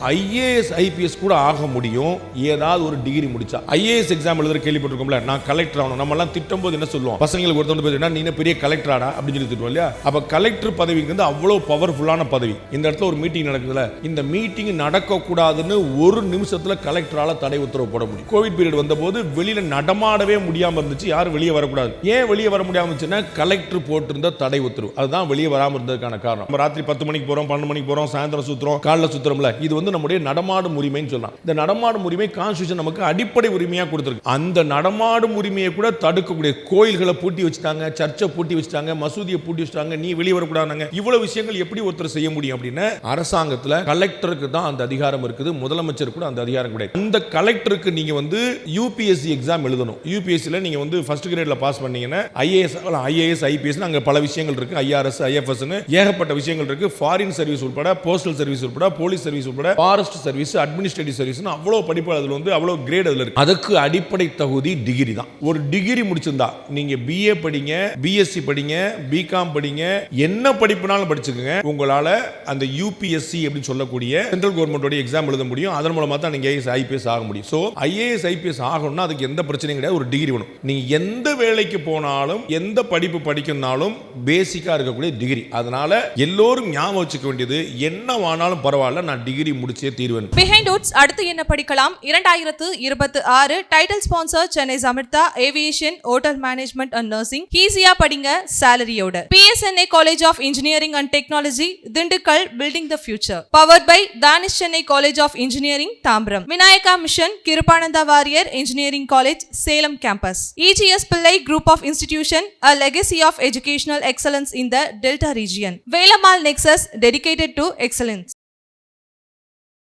IAS IPS கூட ஆக முடியும் ஏதாவது ஒரு டிகிரி முடிச்சா. ஐஏஎஸ் எக்ஸாம் எழுதுற கேள்விப்பட்டிருக்கோம்ல, நான் கலெக்டர் ஆகணும். நம்ம எல்லாம் திட்டம் போது என்ன சொல்லுவோம், பசங்களுக்கு ஒருத்தவங்க போய் நீ பெரிய கலெக்டராடா அப்படின்னு சொல்லி திட்டுவோம் இல்லையா. அப்ப கலெக்டர் பதவிக்கு வந்து அவ்வளவு பவர்ஃபுல்லான பதவி. இந்த இடத்துல ஒரு மீட்டிங் நடக்குதுல, இந்த மீட்டிங் நடக்க கூடாதுன்னு ஒரு நிமிஷத்துல கலெக்டரால தடை உத்தரவு போட முடியும். கோவிட் பீரியட் வந்த போது வெளியில நடமாடவே முடியாம இருந்துச்சு, யாரும் வெளியே வரக்கூடாது. ஏன் வெளியே வர முடியாம இருந்துச்சுன்னா கலெக்டர் போட்டிருந்த தடை உத்தரவு. அதுதான் வெளியே வராம இருந்ததுக்கான காரணம். நம்ம ராத்திரி 10 மணிக்கு போறோம், 12 மணிக்கு போறோம், சாயந்தரம் சுத்துறோம், காலைல சுத்துறோம்ல, இது வந்து நம்முடைய நடமாடும் உரிமைன்னு சொல்லலாம். இந்த நடமாடும் உரிமை கான்ஸ்டிடியூஷன் நமக்கு அடிப்படை உரிமையா கொடுத்திருக்கு. அந்த நடமாடும் உரிமையை கூட தடுக்கக்கூடிய கோயில்களை பூட்டி வச்சுட்டாங்க, சர்ச்சை பூட்டி வச்சுட்டாங்க, மசூதியை பூட்டி வச்சுட்டாங்க, நீ வெளியே வரக்கூடாதுங்க. இவ்வளவு விஷயங்கள் எப்படி ஒருத்தர் செய்ய முடியும் அப்படின்னு அரசாங்கத்தில் கலெக்டருக்கு தான் அந்த அதிகாரம் இருக்குது. முதலமைச்சர் கூட அந்த அதிகாரம் கிடையாது. அந்த கலெக்டருக்கு நீங்க வந்து யூபிஎஸ்சி எக்ஸாம் எழுதணும். யூபிஎஸ்சில நீங்க வந்து ஃபர்ஸ்ட் கிரேட்ல பாஸ் பண்ணீங்கன்னா ஐஏஎஸ் ஐபிஎஸ் அங்க பல விஷயங்கள் இருக்கு. ஐஆர்எஸ் ஐஎஃப்எஸ் ஏகப்பட்ட விஷயங்கள் இருக்கு. ஃபாரின் சர்வீஸ் உட்பட, போஸ்டல் சர்வீஸ் உட்பட, போலீஸ் சர்வீஸ் உட்பட, ஃபாரஸ்ட் சர்வீஸ், அட்மினிஸ்ட்ரேட்டிவ் சர்வீஸ், அவ்வளவு படிப்பு அதுல வந்து அவ்வளவு கிரேட் அதுல இருக்கு. அதுக்கு அடிப்படை தகுதி டிகிரி தான். ஒரு டிகிரி முடிச்சிருந்தா நீங்க பிஏ படிங்க, பிஎஸ்சி படிங்க, பிகாம் படிங்க, என்ன படிப்புனாலும் படிச்சுக்கங்க, உங்களால அந்த யூபிஎஸ்சி அப்படின்னு சொல்லக்கூடிய சென்ட்ரல் கவர்மெண்டோட எக்ஸாம் எழுத முடியும். அதன் மூலமா தான் நீங்க ஐஏஎஸ் ஆக முடியும். சோ ஐஏஎஸ் ஐபிஎஸ் ஆகணும்னா அதுக்கு எந்த பிரச்சனையும் கிடையாது, ஒரு டிகிரி வேணும். நீங்க எந்த வேலைக்கு போனாலும், எந்த படிப்பு படிக்கணும்னாலும் பேசிக்கா இருக்கக்கூடிய டிகிரி. அதனால எல்லோரும் ஞாபகம் வச்சுக்க வேண்டியது, என்னவானாலும் பரவாயில்ல, நான் டிகிரி முடிச்சே தீர்வேன். பிஹைண்ட் உட்ஸ் அடுத்து என்ன படிக்கலாம்? 2026 title sponsor Chennai Samirtha aviation hotel management and nursing. ஈஸியா படிங்க சாலரியோட. PSNA college of engineering and technology Dindigul, building the future. Powered by Dhanish Chennai college of engineering Tambaram. Vinayaka mission Kirupananda Variyar engineering college Salem campus. EGS Pillay group of institution, a legacy of educational excellence in the Delta region. Velamal Nexus dedicated to excellence.